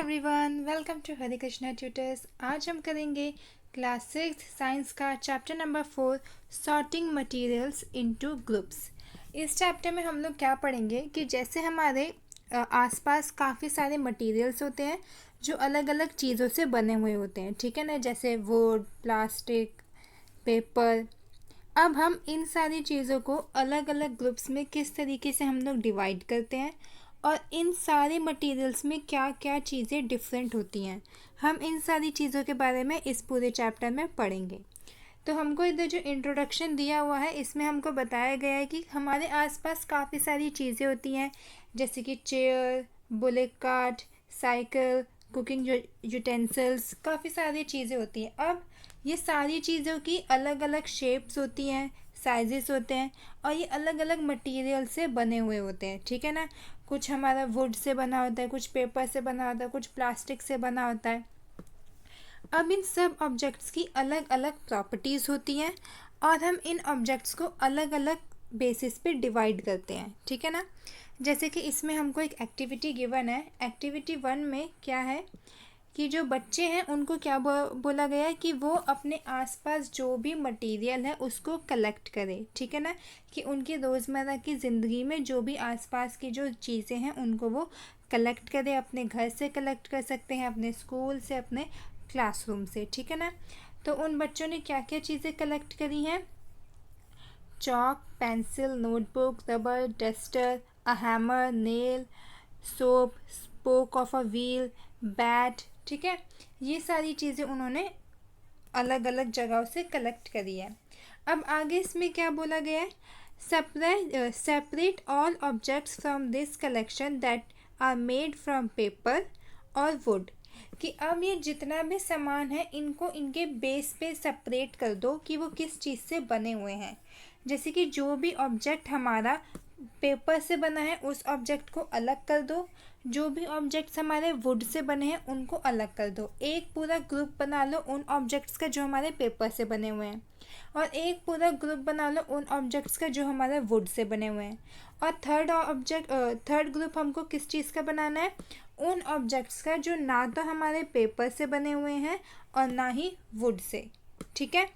Everyone, welcome to Hare Krishna tutors. आज हम करेंगे क्लास 6 साइंस का chapter number 4 sorting materials into groups. इस चैप्टर में हम लोग क्या पढ़ेंगे कि जैसे हमारे आसपास काफ़ी सारे मटेरियल्स होते हैं जो अलग अलग चीज़ों से बने हुए होते हैं, ठीक है ना, जैसे वुड, प्लास्टिक, पेपर। अब हम इन सारी चीज़ों को अलग अलग ग्रुप्स में किस तरीके से हम लोग डिवाइड करते हैं और इन सारे मटेरियल्स में क्या क्या चीज़ें डिफरेंट होती हैं, हम इन सारी चीज़ों के बारे में इस पूरे चैप्टर में पढ़ेंगे। तो हमको इधर जो इंट्रोडक्शन दिया हुआ है इसमें हमको बताया गया है कि हमारे आसपास काफ़ी सारी चीज़ें होती हैं, जैसे कि chair, bullet cart, cycle, cooking utensils, काफ़ी सारी चीज़ें होती हैं। अब ये सारी चीज़ों की अलग अलग शेप्स होती हैं, साइजेस होते हैं और ये अलग अलग मटेरियल से बने हुए होते हैं, ठीक है ना। कुछ हमारा वुड से बना होता है, कुछ पेपर से बना होता है, कुछ प्लास्टिक से बना होता है। अब इन सब ऑब्जेक्ट्स की अलग अलग प्रॉपर्टीज़ होती हैं और हम इन ऑब्जेक्ट्स को अलग अलग बेसिस पे डिवाइड करते हैं, ठीक है ना। जैसे कि इसमें हमको एक एक्टिविटी गिवन है। एक्टिविटी 1 में क्या है कि जो बच्चे हैं उनको क्या बोला गया है कि वो अपने आसपास जो भी मटेरियल है उसको कलेक्ट करें, ठीक है ना, कि उनकी रोज़मर्रा की ज़िंदगी में जो भी आसपास की जो चीज़ें हैं उनको वो कलेक्ट करें। अपने घर से कलेक्ट कर सकते हैं, अपने स्कूल से, अपने क्लासरूम से, ठीक है ना। तो उन बच्चों ने क्या क्या चीज़ें कलेक्ट करी हैं? Chalk, pencil, notebook, rubber, duster, a hammer, nail, soap, spoke of a wheel, bat, ठीक है। ये सारी चीज़ें उन्होंने अलग अलग जगहों से कलेक्ट करी है। अब आगे इसमें क्या बोला गया है? Separate all objects from this collection that are made from paper और वुड। कि अब ये जितना भी सामान है इनको इनके बेस पे सेपरेट कर दो कि वो किस चीज़ से बने हुए हैं। जैसे कि जो भी ऑब्जेक्ट हमारा पेपर से बना है उस ऑब्जेक्ट को अलग कर दो, जो भी ऑब्जेक्ट्स हमारे वुड से बने हैं उनको अलग कर दो। एक पूरा ग्रुप बना लो उन ऑब्जेक्ट्स का जो हमारे पेपर से बने हुए हैं और एक पूरा ग्रुप बना लो उन ऑब्जेक्ट्स का जो हमारे वुड से बने हुए हैं। और थर्ड ग्रुप हमको किस चीज़ का बनाना है? उन ऑब्जेक्ट्स का जो ना तो हमारे पेपर से बने हुए हैं और ना ही वुड से, ठीक है।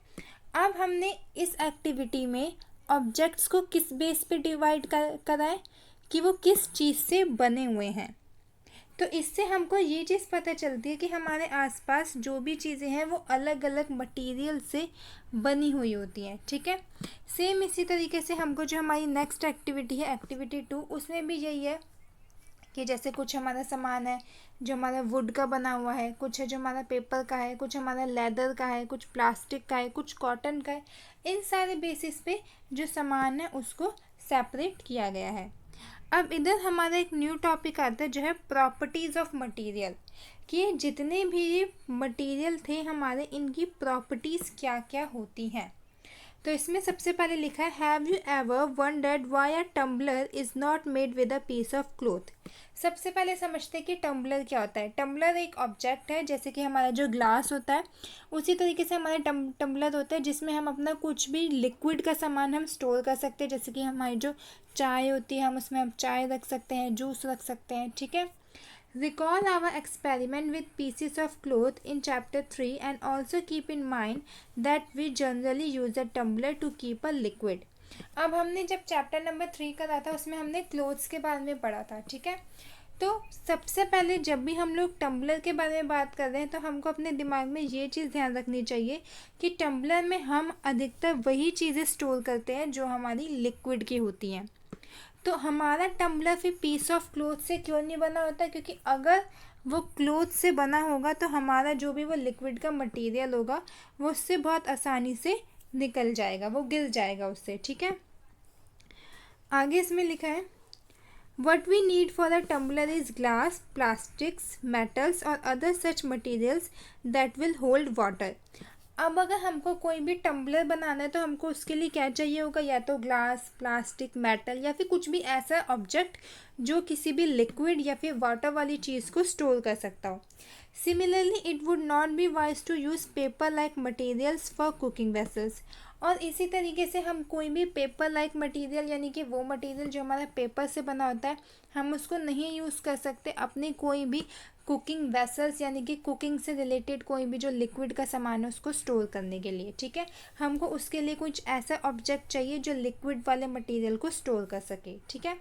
अब हमने इस एक्टिविटी में ऑब्जेक्ट्स को किस बेस पे डिवाइड करा है कि वो किस चीज़ से बने हुए हैं। तो इससे हमको ये चीज़ पता चलती है कि हमारे आसपास जो भी चीज़ें हैं वो अलग अलग मटेरियल से बनी हुई होती हैं, ठीक है। सेम इसी तरीके से हमको जो हमारी नेक्स्ट एक्टिविटी है, एक्टिविटी 2, उसमें भी यही है कि जैसे कुछ हमारा सामान है जो हमारा वुड का बना हुआ है, कुछ है जो हमारा पेपर का है, कुछ हमारा लेदर का है, कुछ प्लास्टिक का है, कुछ कॉटन का है। इन सारे बेसिस पे जो सामान है उसको सेपरेट किया गया है। अब इधर हमारा एक न्यू टॉपिक आता है जो है प्रॉपर्टीज़ ऑफ मटेरियल, कि जितने भी मटेरियल थे हमारे इनकी प्रॉपर्टीज़ क्या क्या होती हैं। तो इसमें सबसे पहले लिखा है, have you ever wondered why a tumbler is not made with a piece of cloth. सबसे पहले समझते हैं कि टम्बलर क्या होता है। टम्बलर एक ऑब्जेक्ट है, जैसे कि हमारा जो ग्लास होता है उसी तरीके से हमारा टम्बलर होता है जिसमें हम अपना कुछ भी लिक्विड का सामान हम स्टोर कर सकते हैं। जैसे कि हमारी जो चाय होती है हम उसमें हम चाय रख सकते हैं, जूस रख सकते हैं, ठीक है। Recall our experiment with pieces of cloth in chapter 3 and also keep in mind that we generally use a tumbler to keep a liquid. अब हमने जब चैप्टर नंबर 3 करा था उसमें हमने क्लोथ्स के बारे में पढ़ा था, ठीक है। तो सबसे पहले जब भी हम लोग टम्बलर के बारे में बात कर रहे हैं तो हमको अपने दिमाग में ये चीज़ ध्यान रखनी चाहिए कि टम्बलर में हम अधिकतर वही चीज़ें स्टोर करते हैं जो हमारी लिक्विड की होती हैं। तो हमारा टम्बलर फिर पीस ऑफ क्लॉथ से क्यों नहीं बना होता? क्योंकि अगर वो क्लॉथ से बना होगा तो हमारा जो भी वो लिक्विड का मटेरियल होगा वो उससे बहुत आसानी से निकल जाएगा, वो गिर जाएगा उससे, ठीक है। आगे इसमें लिखा है, What we need for a tumbler is glass, plastics, metals or other such materials that will hold water. अब अगर हमको कोई भी टम्बलर बनाना है तो हमको उसके लिए क्या चाहिए होगा? या तो ग्लास, प्लास्टिक, मेटल या फिर कुछ भी ऐसा ऑब्जेक्ट जो किसी भी लिक्विड या फिर वाटर वाली चीज़ को स्टोर कर सकता हो। Similarly it would not be wise to use paper like materials for cooking vessels. और इसी तरीके से हम कोई भी पेपर लाइक मटेरियल यानी कि वो मटेरियल जो हमारा पेपर से बना होता है हम उसको नहीं यूज़ कर सकते अपनी कोई भी कुकिंग वेसल्स यानी कि कुकिंग से रिलेटेड कोई भी जो लिक्विड का सामान है उसको स्टोर करने के लिए, ठीक है। हमको उसके लिए कुछ ऐसा ऑब्जेक्ट चाहिए जो लिक्विड वाले मटेरियल को स्टोर कर सके, ठीक है।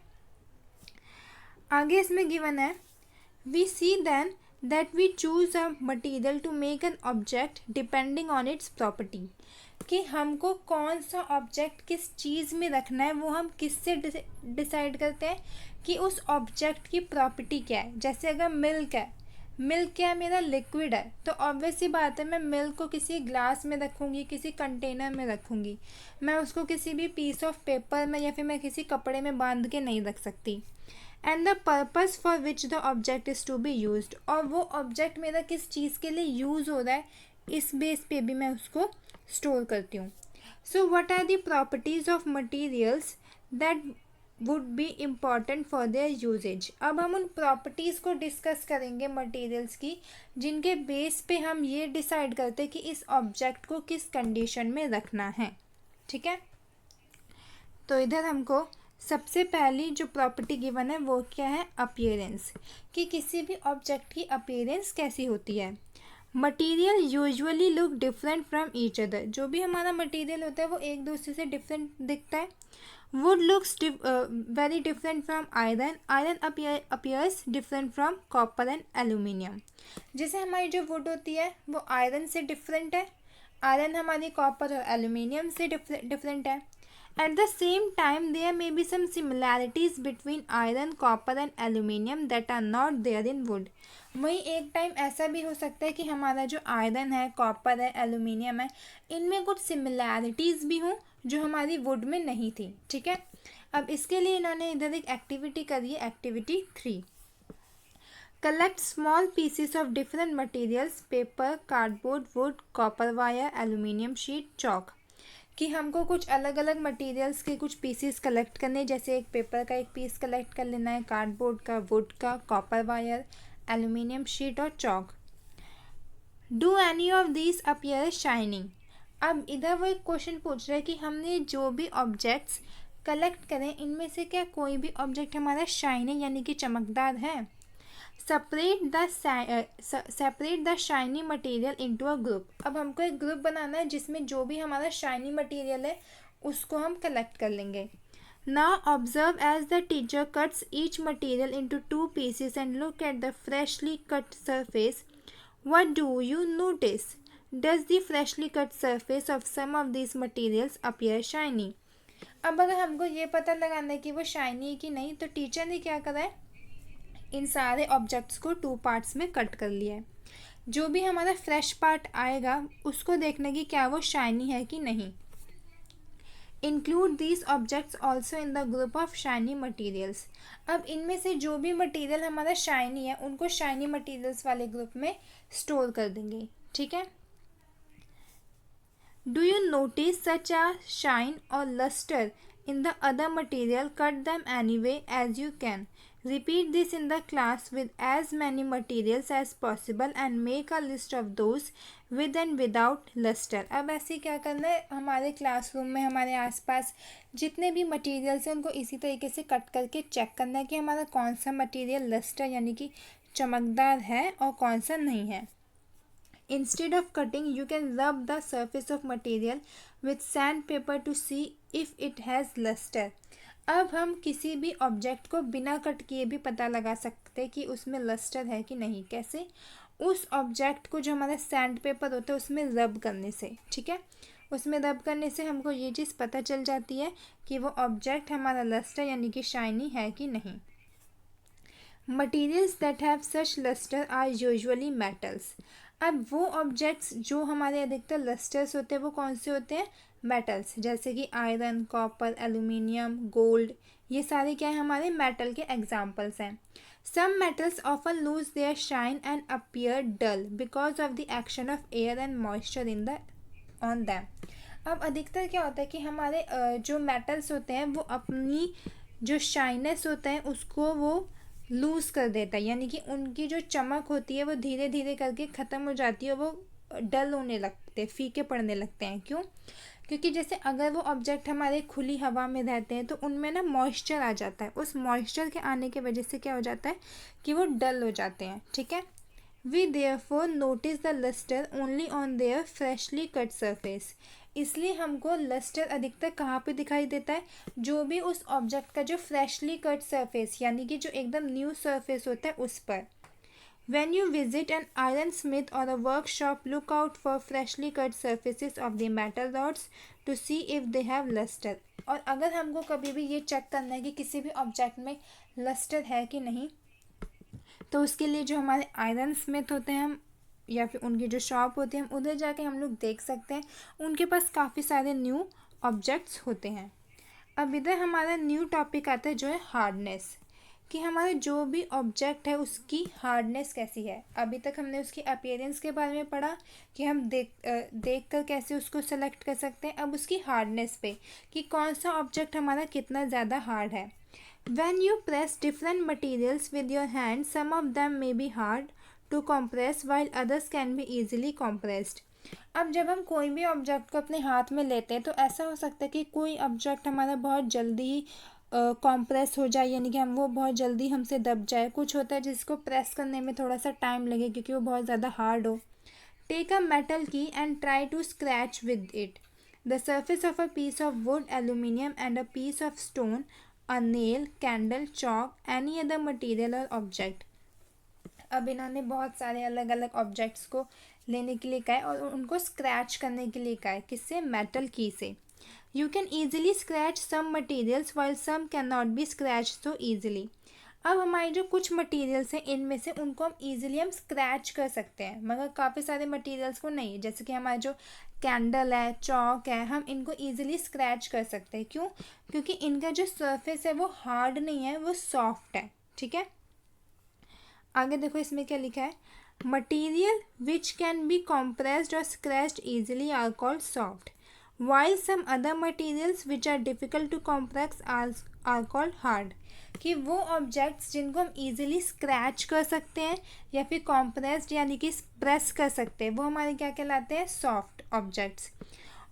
आगे इसमें गिवन है we see then that we choose a material to make an object depending on its property, कि हमको कौन सा ऑब्जेक्ट किस चीज़ में रखना है वो हम किससे डिसाइड करते हैं कि उस ऑब्जेक्ट की प्रॉपर्टी क्या है। जैसे अगर मिल्क है, मिल्क क्या है, मेरा लिक्विड है, तो ऑब्वियस सी बात है मैं मिल्क को किसी ग्लास में रखूँगी, किसी कंटेनर में रखूँगी, मैं उसको किसी भी पीस ऑफ पेपर में या फिर मैं किसी कपड़े में बांध के नहीं रख सकती। And the purpose for which the object is to be used, और वो ऑब्जेक्ट मेरा किस चीज़ के लिए यूज़ हो रहा है इस बेस पे भी मैं उसको स्टोर करती हूँ। So what are the properties of materials that would be important for their uses. अब हम उन प्रॉपर्टीज़ को डिस्कस करेंगे मटेरियल्स की, जिनके बेस पे हम ये डिसाइड करते हैं कि इस ऑब्जेक्ट को किस कंडीशन में रखना है, ठीक है। तो इधर हमको सबसे पहली जो प्रॉपर्टी गिवन है वो क्या है, अपीयरेंस, कि किसी भी ऑब्जेक्ट की अपीयरेंस कैसी होती है। Material usually look different from each other, जो भी हमारा मटीरियल होता है वो एक दूसरे से डिफरेंट दिखता है। Would looks very different from iron, iron appears different from copper and aluminium. जैसे हमारी जो वुड होती है वो आयरन से डिफरेंट है, आयरन हमारी कॉपर और एल्यूमिनियम से डिफरेंट है। At the same time, there may be some similarities between iron, copper and aluminium that are not there in wood. वहीं एक टाइम ऐसा भी हो सकता है कि हमारा जो आयरन है, कॉपर है, एल्यूमिनियम है, इनमें कुछ सिमिलैरिटीज़ भी हों जो हमारी वुड में नहीं थी, ठीक है। अब इसके लिए इन्होंने इधर एक एक्टिविटी करी है, activity 3। Collect small pieces of different materials, paper, cardboard, wood, copper wire, aluminium sheet, chalk, कि हमको कुछ अलग अलग मटेरियल्स के कुछ पीसेस कलेक्ट करने, जैसे एक पेपर का एक पीस कलेक्ट कर लेना है, कार्डबोर्ड का, वुड का, कॉपर वायर, एल्यूमिनियम शीट और chalk. Do any of these appear shining. अब इधर वो एक क्वेश्चन पूछ रहा है कि हमने जो भी ऑब्जेक्ट्स कलेक्ट करें इनमें से क्या कोई भी ऑब्जेक्ट हमारा शाइनिंग यानी कि चमकदार है। Separate the shiny material into a group. अब हमको एक ग्रुप बनाना है जिसमें जो भी हमारा शाइनी मटेरियल है उसको हम कलेक्ट कर लेंगे। Now observe as the teacher cuts each material into 2 pieces and look at the freshly cut surface. What do you notice? Does the freshly cut surface of some of this materials appear shiny. अब अगर हमको ये पता लगाना है कि वो shiny है कि नहीं, तो टीचर ने क्या करा है, इन सारे ऑब्जेक्ट्स को 2 पार्ट्स में कट कर लिया है। जो भी हमारा फ्रेश पार्ट आएगा उसको देखने की क्या वो शाइनी है कि नहीं। Include these objects also in the group of shiny materials. अब इनमें से जो भी मटीरियल हमारा शाइनी है उनको शाइनी मटीरियल्स वाले ग्रुप में स्टोर कर देंगे, ठीक है। Do you notice such a shine और lustre in the other material? Cut them anyway as you can. Repeat this in the class with as many materials as possible and make a list of those with and without luster. अब ऐसे क्या करना है, हमारे classroom में हमारे आसपास जितने भी मटेरियल्स हैं उनको इसी तरीके से कट करके चेक करना है कि हमारा कौन सा मटेरियल लस्टर यानी कि चमकदार है और कौन सा नहीं है। Instead of cutting, you can rub the surface of material with sandpaper to see if it has luster. अब हम किसी भी ऑब्जेक्ट को बिना कट किए भी पता लगा सकते हैं कि उसमें लस्टर है कि नहीं। कैसे? उस ऑब्जेक्ट को जो हमारा सैंड पेपर होता है उसमें रब करने से, ठीक है। उसमें रब करने से हमको ये चीज़ पता चल जाती है कि वो ऑब्जेक्ट हमारा लस्टर यानी कि शाइनी है कि नहीं। Materials that have such lustre are usually metals. अब वो ऑब्जेक्ट्स जो हमारे अधिकतर लस्टर्स होते हैं वो कौन से होते हैं? मेटल्स, जैसे कि आयरन, कॉपर, एल्यूमिनियम, गोल्ड, ये सारे क्या है हमारे मेटल के एग्जाम्पल्स हैं। Some metals often lose their shine and appear dull because of the action of air and moisture in the on them. अब अधिकतर क्या होता है कि हमारे जो मेटल्स होते हैं वो अपनी जो शाइनेस होता है उसको वो लूज़ कर देता है, यानी कि उनकी जो चमक होती है वो धीरे धीरे करके ख़त्म हो जाती है और वो डल होने लगते हैं, फीके पड़ने लगते हैं। क्यों? क्योंकि जैसे अगर वो ऑब्जेक्ट हमारे खुली हवा में रहते हैं तो उनमें ना मॉइस्चर आ जाता है, उस मॉइस्चर के आने की वजह से क्या हो जाता है कि वो डल हो जाते हैं, ठीक है। We therefore notice the lustre only on their freshly cut surface. इसलिए हमको लस्टर अधिकतर कहाँ पे दिखाई देता है, जो भी उस ऑब्जेक्ट का जो फ्रेशली कट सरफेस यानी कि जो एकदम न्यू सरफेस होता है उस पर। When you visit an ironsmith or a workshop, look out for freshly cut surfaces of the metal rods to see if they have luster। और अगर हमको कभी भी ये चेक करना है कि किसी भी ऑब्जेक्ट में लस्टर है कि नहीं, तो उसके लिए जो हमारे आयरन स्मिथ होते हैं हम या फिर उनकी जो शॉप होती है हम उधर जाके हम लोग देख सकते हैं। उनके पास काफ़ी सारे न्यू ऑब्जेक्ट्स होते हैं। अब इधर हमारा न्यू टॉपिक आता है जो है हार्डनेस, कि हमारे जो भी ऑब्जेक्ट है उसकी हार्डनेस कैसी है। अभी तक हमने उसकी अपीयरेंस के बारे में पढ़ा कि हम देख कर कैसे उसको सेलेक्ट कर सकते हैं। अब उसकी हार्डनेस पे कि कौन सा ऑब्जेक्ट हमारा कितना ज़्यादा हार्ड है। When you press different materials with your hand, some of them may be hard to compress while others can be easily compressed। अब जब हम कोई भी ऑब्जेक्ट को अपने हाथ में लेते हैं तो ऐसा हो सकता है कि कोई ऑब्जेक्ट हमारा बहुत जल्दी ही कॉम्प्रेस हो जाए, यानी कि हम वो बहुत जल्दी हमसे दब जाए। कुछ होता है जिसको प्रेस करने में थोड़ा सा टाइम लगे क्योंकि वो बहुत ज़्यादा हार्ड हो। Take a metal key and try to scratch with it the surface of a piece of wood, aluminium and a piece of stone, a nail, candle, chalk, any other material or object। अब इन्होंने बहुत सारे अलग अलग objects को लेने के लिए कहा है और उनको स्क्रैच करने के लिए कहा है। किससे? मेटल की से। You can easily scratch some materials while some can not be scratch so easily. अब हमारे जो कुछ मटेरियल्स हैं इनमें से उनको हम ईजिली हम स्क्रैच कर सकते हैं, मगर काफ़ी सारे मटेरियल्स को नहीं। जैसे कि हमारा जो कैंडल है, चौक है, हम इनको ईजिली स्क्रैच कर सकते हैं। क्यों? क्योंकि इनका जो सरफेस है वो हार्ड नहीं है, वो सॉफ्ट है। ठीक है, आगे देखो इसमें क्या लिखा है। Material which can be compressed और scratched easily are called soft, while some other materials which are difficult to compress are called hard। कि वो ऑब्जेक्ट्स जिनको हम इजीली स्क्रैच कर सकते हैं या फिर कॉम्प्रेस्ड यानी कि प्रेस कर सकते हैं वो हमारे क्या कहलाते हैं? Soft objects.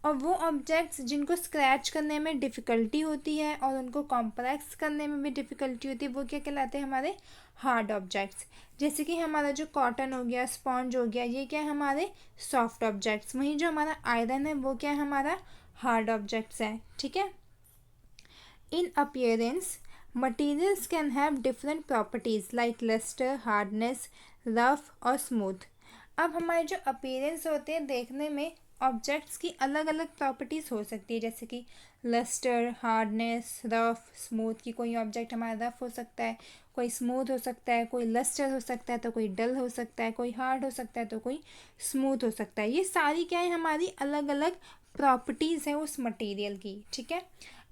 और वो ऑब्जेक्ट्स जिनको स्क्रैच करने में डिफ़िकल्टी होती है और उनको कॉम्प्रेस करने में भी डिफ़िकल्टी होती है वो क्या कहलाते हैं? हमारे हार्ड ऑब्जेक्ट्स। जैसे कि हमारा जो कॉटन हो गया, स्पॉन्ज हो गया, ये क्या है? हमारे सॉफ्ट ऑब्जेक्ट्स। वहीं जो हमारा आयरन है वो क्या है? हमारा हार्ड ऑब्जेक्ट्स है। ठीक है, in appearance materials can have different properties like lustre, hardness, rough और स्मूथ। अब हमारे जो अपीयरेंस होते हैं देखने में ऑब्जेक्ट्स की अलग अलग प्रॉपर्टीज़ हो सकती है, जैसे कि लस्टर, हार्डनेस, रफ, स्मूथ। की कोई ऑब्जेक्ट हमारा रफ हो सकता है, कोई स्मूथ हो सकता है, कोई लस्टर हो सकता है तो कोई डल हो सकता है, कोई हार्ड हो सकता है तो कोई स्मूथ हो सकता है। ये सारी क्या है? हमारी अलग अलग प्रॉपर्टीज़ है उस मटेरियल की। ठीक है,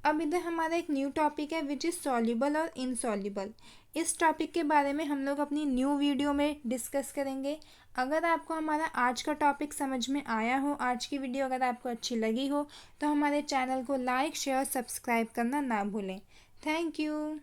अब इधर हमारा एक न्यू टॉपिक है विच इज़ सॉल्युबल और इनसॉल्युबल। इस टॉपिक के बारे में हम लोग अपनी न्यू वीडियो में डिस्कस करेंगे। अगर आपको हमारा आज का टॉपिक समझ में आया हो, आज की वीडियो अगर आपको अच्छी लगी हो, तो हमारे चैनल को लाइक, शेयर, सब्सक्राइब करना ना भूलें। Thank you.